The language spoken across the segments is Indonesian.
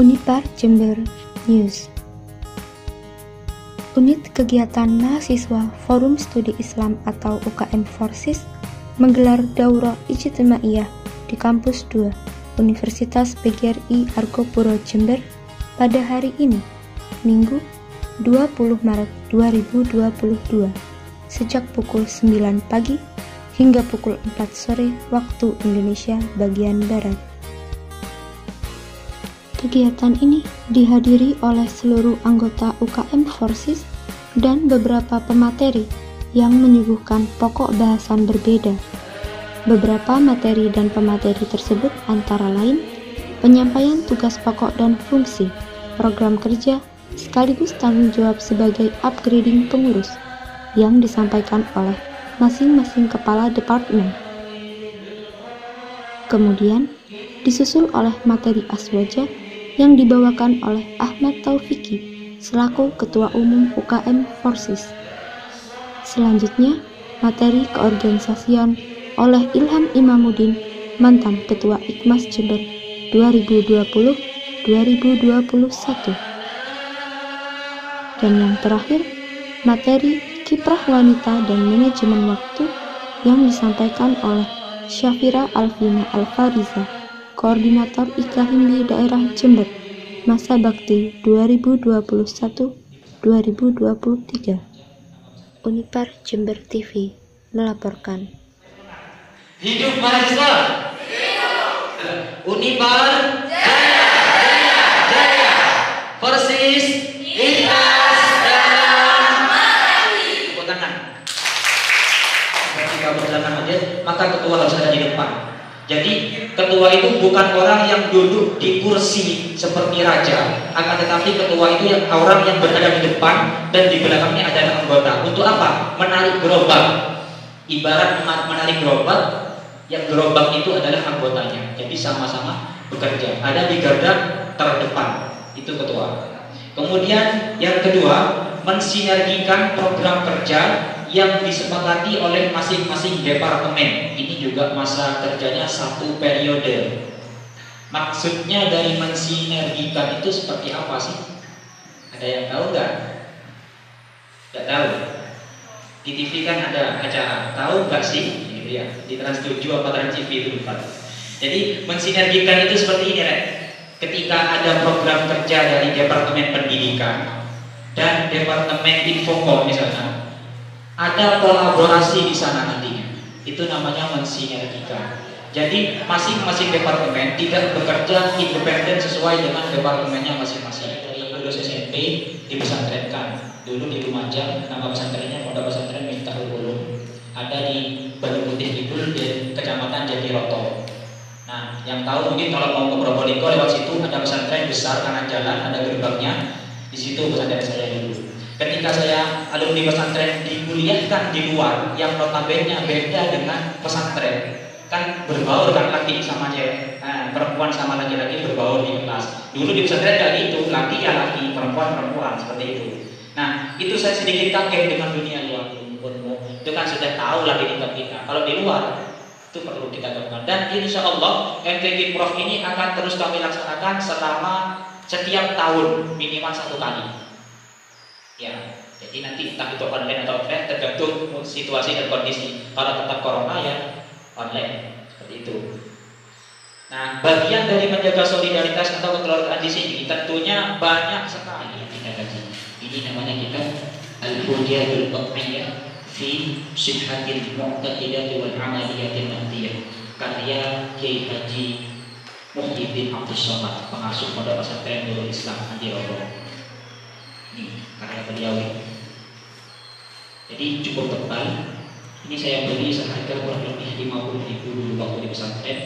Unipar Jember News. Unit Kegiatan Mahasiswa Forum Studi Islam atau UKM Forsis menggelar Daurah Ijtimaiyah di Kampus 2 Universitas PGRI Argopuro Jember pada hari ini, Minggu 20 Maret 2022, sejak pukul 9 pagi hingga pukul 4 sore waktu Indonesia bagian Barat. Kegiatan ini dihadiri oleh seluruh anggota UKM Forsis dan beberapa pemateri yang menyuguhkan pokok bahasan berbeda. Beberapa materi dan pemateri tersebut antara lain penyampaian tugas pokok dan fungsi, program kerja, sekaligus tanggung jawab sebagai upgrading pengurus yang disampaikan oleh masing-masing kepala departemen. Kemudian disusul oleh materi aswaja yang dibawakan oleh Ahmad Taufiki selaku Ketua Umum UKM Forsis. Selanjutnya, materi keorganisasian oleh Ilham Imamuddin, mantan Ketua Ikmas Jember 2020-2021. Dan yang terakhir, materi kiprah wanita dan manajemen waktu yang disampaikan oleh Syafira Alvina Alfariza, Koordinator IKHIMBI Daerah Jember, Masa Bakti 2021-2023. Unipar Jember TV melaporkan. Hidup mahasiswa! Hidup! Unipar Jaya! Jaya! Jaya! Forsis ikhlas dalam mati! Tepuk tangan. Ketika berjalan aja, maka ketua harus ada di depan. Jadi ketua itu bukan orang yang duduk di kursi seperti raja, akan tetapi ketua itu orang yang berada di depan dan di belakangnya adalah anggota. Untuk apa? Menarik gerobak. Ibarat menarik gerobak, yang gerobak itu adalah anggotanya. Jadi sama-sama bekerja. Ada di garda terdepan. Itu ketua. Kemudian yang kedua, mensinergikan program kerja yang disepakati oleh masing-masing departemen. Ini juga masa kerjanya 1 periode. Maksudnya dari mensinergikan itu seperti apa sih? Ada yang tahu nggak? Nggak tahu. Di TV kan ada acara, tahu nggak sih? Gitu ya. Di Trans 7 apa Trans TV itu lupa. Jadi mensinergikan itu seperti ini, Rek. Ketika ada program kerja dari Departemen Pendidikan dan Departemen Infokom misalnya, ada kolaborasi di sana nantinya. Itu namanya mensinergikan. Jadi masing-masing departemen tidak bekerja independen sesuai dengan departemennya masing-masing. Lulus SMP dipesantrenkan. Dulu di Lumajang nama pesantrennya Pondok Pesantren Miftahul Ulum. Ada di Batu Putih Kidul di Kecamatan Jatiroto. Nah, yang tahu mungkin kalau mau ke Probolinggo lewat situ ada pesantren besar kanan jalan, ada gerbangnya. Di situ pesantren saya dulu. Ketika saya alumni pesantren dikuliahkan di luar yang notabene beda dengan pesantren, kan berbaur kan laki sama cewek, perempuan sama laki-laki berbaur di kelas. Dulu di pesantren kayak gitu, laki ya laki, perempuan perempuan, seperti itu. Nah, itu saya sedikit kaget dengan dunia luar. Itu kan sudah tahu lah di kita. Kalau di luar itu perlu kita lakukan. Dan insya Allah MTQ Prof ini akan terus kami laksanakan selama setiap tahun minimal 1 kali. Ya, jadi nanti entah itu online atau offline tergantung situasi dan kondisi. Kalau tetap corona ya online, seperti itu. Nah, bagian dari menjaga solidaritas atau kekeluargaan di sini tentunya banyak sekali yang kita kaji. Ini namanya kita Al-Hudiyatul Qat'iyah fi Sihhatil Mu'taqidati wal Amaliyatil Mahdiyah, karya Kiai Haji Muhyiddin Abdus Somad, pengasuh Pondok Pesantren Nurul Islam Andi Rogo. Ini karya beliau. Jadi cukup tebal. Ini saya beli seharga kurang lebih 50.000 dulu waktu di pesantren.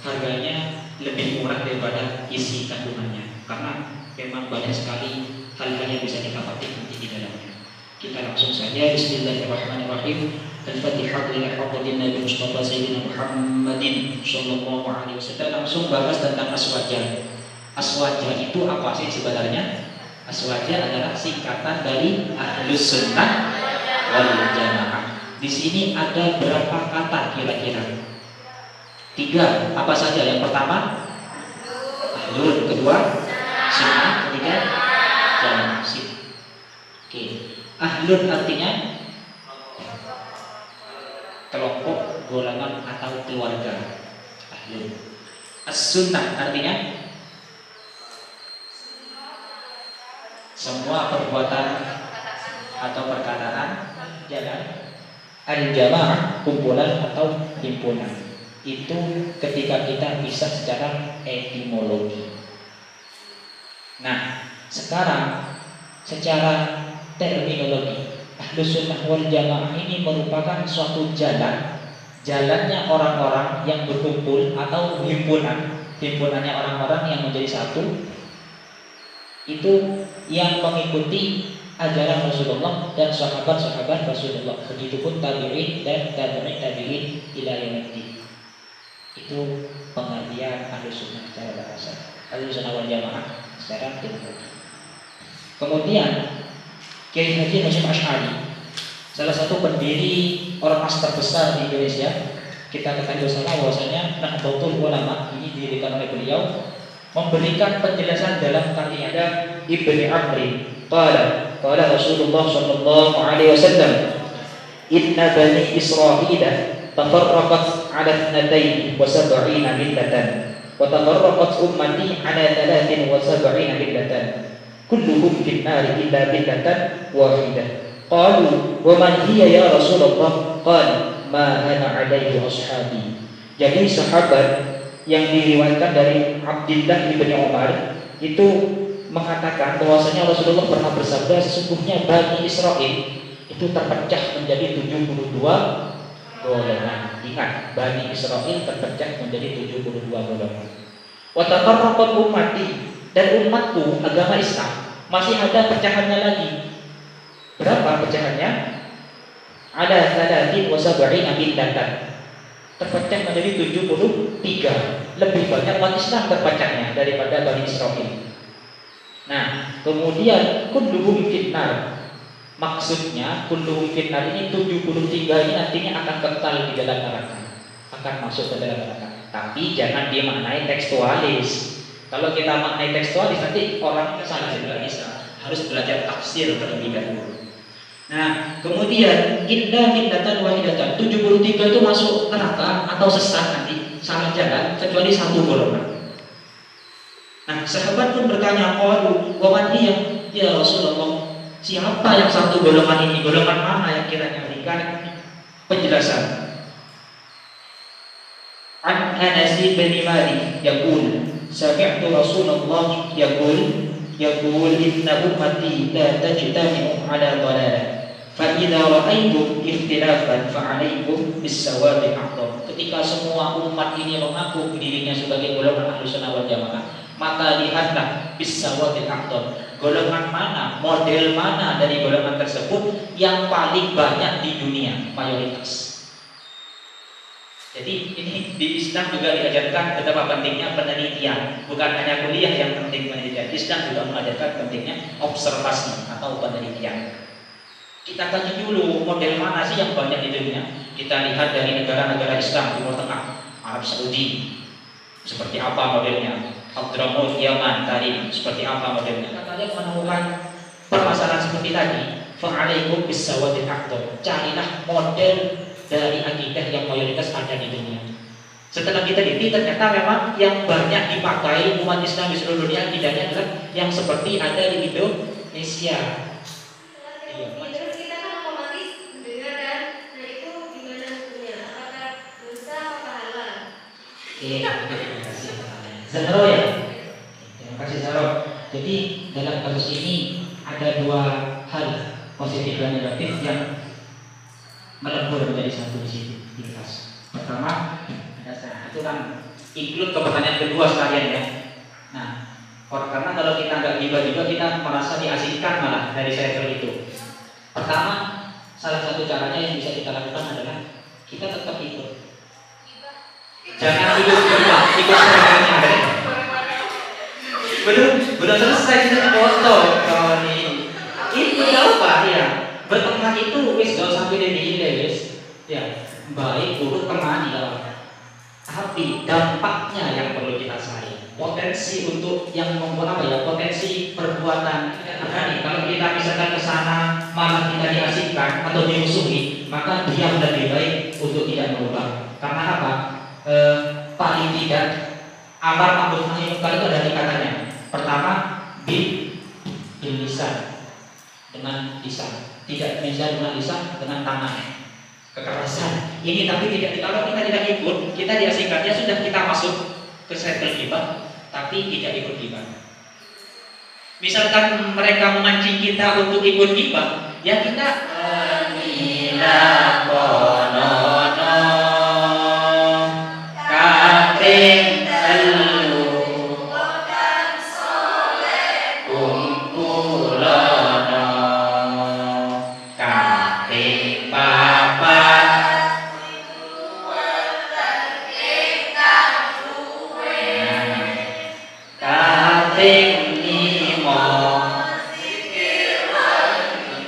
Harganya lebih murah daripada isi kandungannya, karena memang banyak sekali hal-hal yang bisa kita petik nanti di dalamnya. Kita langsung saja. Bismillahirrahmanirrahim. Al-Fatihah lil Hadratin Nabi Mustafa Sayyidina Muhammadin sallallahu alaihi wasallam. Langsung bahas tentang aswaja. Aswaja itu apa sih sebenarnya? Aswaja adalah singkatan dari Ahlus Sunnah wal Jamaah. Di sini ada berapa kata kira-kira? 3. Apa saja? Yang pertama, ahlul. kedua sunnah, ketiga jamaah. Oke. Ahlun artinya kelompok, golongan atau keluarga. Ahlun. As-sunnah artinya semua perbuatan atau perkataan. Jangan. Al-jamaah kumpulan atau himpunan. Itu ketika kita bisa secara etimologi. Nah, sekarang secara terminologi, Ahlus Sunnah wal Jamaah ini merupakan suatu jalannya orang-orang yang berkumpul atau himpunannya orang-orang yang menjadi satu, itu yang mengikuti ajaran Rasulullah dan sahabat-sahabat Rasulullah. Begitupun tabi'in dan tabi'in ila yaumiddin. Itu pengertian Ahlus Sunnah secara bahasa. Ahlus Sunnah wal Jamaah secara teologi. Kemudian Kiai Haji Hasyim Asy'ari, salah satu pendiri ormas terbesar di Indonesia. Kita ketahui bersama bahwasanya Nahdlatul Ulama ini didirikan oleh beliau, memberikan penjelasan dalam kaidah Ibnu Amri. Qala Rasulullah sallallahu alaihi wasallam, "Inna bani Israila tafarraqat ala 72 millatan wa tafarraqat ummati ala 73 millatan kulluhum fin nar illa millatan wahidah." Qalu wa man hiya ya Rasulullah? Qala ma ana alaihi ashabi. Jadi sahabat yang diriwayatkan dari Abdullah bin Umar itu mengatakan bahwasanya Rasulullah pernah bersabda, sesungguhnya Bani Israel itu terpecah menjadi 72 golongan. Ingat, Bani Israel terpecah menjadi 72 golongan. Wa tafarraqat ummati, dan umatku agama Islam masih ada pecahannya lagi. Berapa pecahannya? Ada 73 millatan. Terpecah menjadi 73. Lebih banyak umat Islam terpecahnya daripada Bani Israel. Nah, kemudian kulluhum finnar. Maksudnya kulluhum finnar ini 73 ini nantinya akan kekal di dalam neraka, akan masuk ke dalam neraka. Tapi jangan dimaknai tekstualis. Kalau kita maknai tekstualis nanti orang salah juga bisa. Harus belajar tafsir terlebih dahulu. Nah, kemudian indah millatan wahidatan, 73 itu masuk neraka atau sesat nanti, salah jalan kecuali satu golongan. Nah, sahabat pun bertanya, qalu wa man hiya ya Rasulullah? Siapa yang satu golongan ini? Golongan mana yang kiranya? Berikan penjelasan. An Anas bin Malik yaqul, sami'tu Rasulullah yaqul inna ummati la tajtami'u ala dhalalah. Fa idza ra'aytum ikhtilafan fa 'alaikum bis-sawadil aqdam. Ketika semua umat ini mengaku dirinya sebagai golongan Ahlus Sunnah wal Jamaah, maka lihatlah bis-sawadil aqdam, golongan mana, model mana dari golongan tersebut yang paling banyak di dunia, mayoritas. Jadi ini di Islam juga diajarkan betapa pentingnya penelitian. Bukan hanya kuliah yang penting penelitian, Islam juga mengajarkan pentingnya observasi atau penelitian. Kita kaji dulu model mana sih yang banyak di dunia. Kita lihat dari negara-negara Islam, Timur Tengah, Arab Saudi, seperti apa modelnya. Hadramut Yaman tadi seperti apa modelnya. Kalian menemukan permasalahan seperti tadi, fa'alaikum bis-sawadil aqdam. Carilah model dari akidah yang mayoritas ada di dunia. Setelah kita teliti, ternyata memang yang banyak dipakai umat Islam di seluruh dunia akidahnya adalah yang seperti ada di Indonesia. Terus kita kan otomatis mendengar kan, nah itu gimana hukumnya? Apakah dosa apa halal? Terima kasih. Zahro ya. Terima kasih Zahro. Jadi dalam kasus ini ada dua hal positif dan negatif yang melebur menjadi satu di sini di kelas. Pertama, itu kan include ke pertanyaan kedua sekalian ya. Nah, karena kalau kita nggak gibah juga kita merasa diasingkan malah dari circle itu. Pertama, salah satu caranya yang bisa kita lakukan adalah kita tetap ikut. Jangan ikut circle-nya. Belum selesai kita foto kalau ini. Itu apa ya? Berteman itu wis gak sampai di wis. Ya, baik buruk temani kalau. Tapi dampaknya yang perlu kita sadari. potensi untuk yang membuat apa ya, potensi perbuatan tidak berani. Kalau kita misalkan ke sana malah kita diasingkan atau dimusuhi, maka dia lebih baik untuk tidak berubah. Karena apa? Paling tidak amar ma'ruf nahi munkar itu ada tingkatannya. Pertama, bilisan, dengan lisan, tidak bisa dengan lisan, dengan tangan, kekerasan. Ini tapi tidak, kalau kita tidak ikut, kita diasingkan, ya sudah kita masuk ke circle ghibah, tapi tidak ikut ghibah. Misalkan mereka memancing kita untuk ikut ghibah, ya kita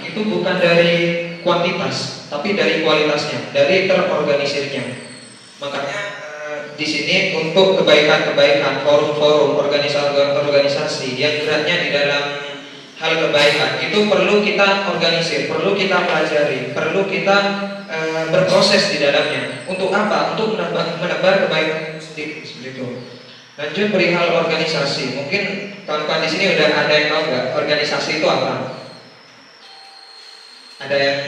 itu bukan dari kuantitas, tapi dari kualitasnya, dari terorganisirnya. Makanya di sini untuk kebaikan-kebaikan, forum-forum, organisasi yang geraknya di dalam hal kebaikan itu perlu kita organisir, perlu kita pelajari, perlu kita berproses di dalamnya. Untuk apa? Untuk menebar kebaikan sedikit seperti itu. Lanjut perihal organisasi, mungkin kawan-kawan di sini udah ada yang tahu nggak organisasi itu apa? Ada yang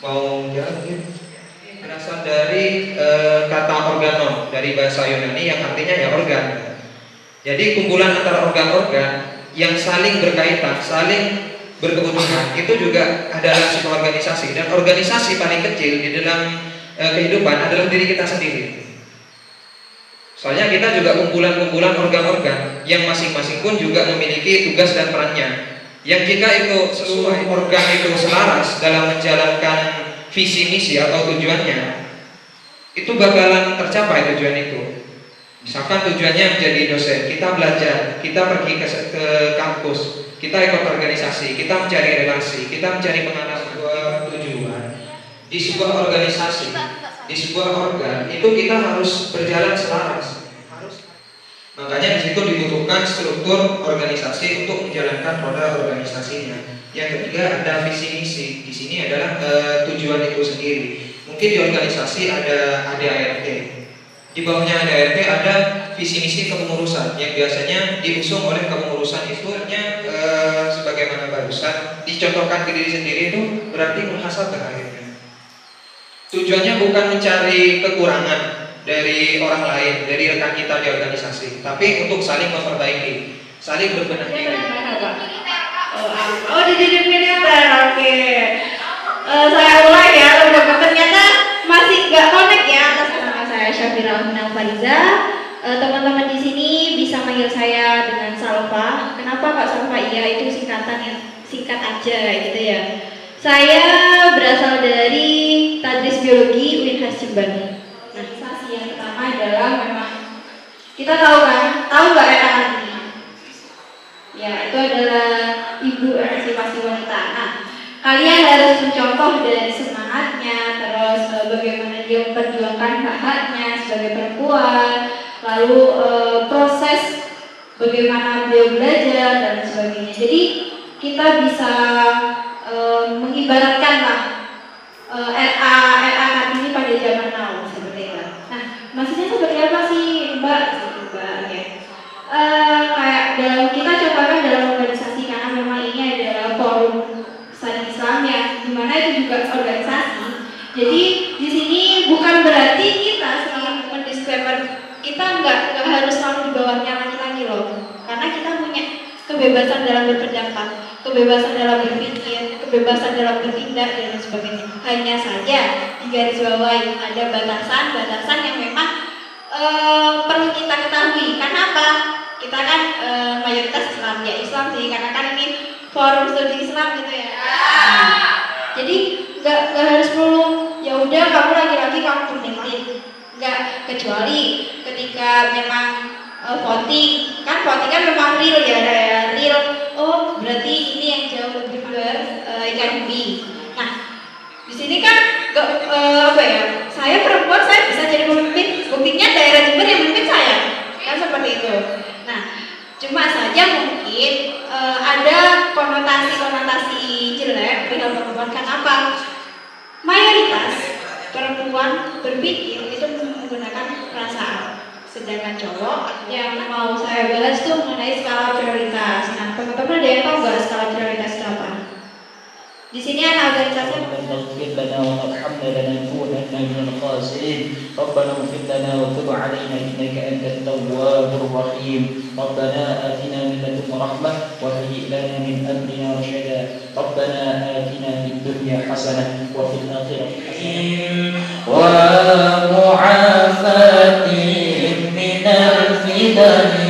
mau jawab? Berasal dari kata organon, dari bahasa Yunani yang artinya ya organ. Jadi kumpulan antara organ-organ yang saling berkaitan, saling berkebutuhan, itu juga adalah sebuah organisasi. Dan organisasi paling kecil di dalam kehidupan adalah diri kita sendiri. Soalnya kita juga kumpulan-kumpulan organ-organ yang masing-masing pun juga memiliki tugas dan perannya. Yang jika itu sesuai, organ itu selaras dalam menjalankan visi misi atau tujuannya, itu bakalan tercapai tujuan itu. Misalkan tujuannya menjadi dosen, kita belajar, kita pergi ke kampus, kita ikut organisasi, kita mencari relasi, kita mencari pengalaman. Tujuan di sebuah organisasi, di sebuah organ itu kita harus berjalan selaras. Makanya di situ dibutuhkan struktur organisasi untuk menjalankan roda organisasinya. Yang ketiga ada visi misi. Di sini adalah tujuan itu sendiri. Mungkin di organisasi ada ADART. Di bawahnya ADART ada visi misi kepengurusan yang biasanya diusung oleh kepengurusan itu sebagaimana barusan dicontohkan ke diri sendiri itu berarti muhasabah akhirnya. Tujuannya bukan mencari kekurangan dari orang lain, dari rekan kita di organisasi, tapi untuk saling memperbaiki, saling berbenah diri. Oh, di militer, oke. Saya mulai ya, ternyata masih nggak connect ya atas nama saya Syafira Aminal Fariza. Teman-teman di sini bisa manggil saya dengan Salva. Kenapa Kak Salva? Iya, itu singkatan yang singkat aja gitu ya. Saya berasal dari Tadris Biologi UIN Jember. Nah, sasi yang pertama adalah memang kita tahu kan, tahu nggak RA ini? Ya, itu adalah ibu emansipasi wanita. Nah, kalian harus mencontoh dari semangatnya, terus bagaimana dia memperjuangkan hak-haknya sebagai perempuan, lalu proses bagaimana beliau belajar dan sebagainya. Jadi kita bisa mengibaratkan lah RA Kartini pada zaman now seperti itu. Nah, maksudnya seperti apa sih Mbak? Ya. Kayak dalam kita contohkan dalam organisasi, karena memang ini adalah forum Study Islam yang dimana itu juga organisasi. Jadi di sini bukan berarti kita selalu mendisclaimer kita nggak harus selalu di bawahnya laki-laki loh, karena kita punya kebebasan dalam berpendapat, kebebasan dalam berpikir, kebebasan dalam bertindak dan sebagainya. Hanya saja di garis bawahi ada batasan-batasan yang memang perlu kita ketahui. Karena apa? Kita kan mayoritas Islam, ya Islam sih, karena kan ini forum studi Islam gitu ya. Jadi nggak harus perlu ya udah kamu laki-laki kamu pemimpin, nggak, kecuali ketika memang voting kan memang real ya, ada real. Oh berarti ini yang jauh lebih luar ikan bumi. Nah di sini kan apa ya? Saya perempuan, saya bisa jadi pemimpin. Buktinya daerah Jember yang memimpin saya, kan seperti konotasi jelek perihal perempuan. Kenapa? Mayoritas perempuan berpikir itu menggunakan perasaan, sedangkan cowok yang mau saya bahas tuh mengenai skala prioritas. Nah, teman-teman ada yang tahu nggak skala prioritas itu apa? Di sini ada organisasi اغفر لنا وارحمنا لنكونن من الخاسرين ربنا اغفر لنا وتب علينا انك انت التواب الرحيم ربنا آتنا من لدنك رحمة وهيئ لنا من امرنا رشدا ربنا آتنا في الدنيا حسنة وفي الآخرة حسنة ومعافاة من الفتن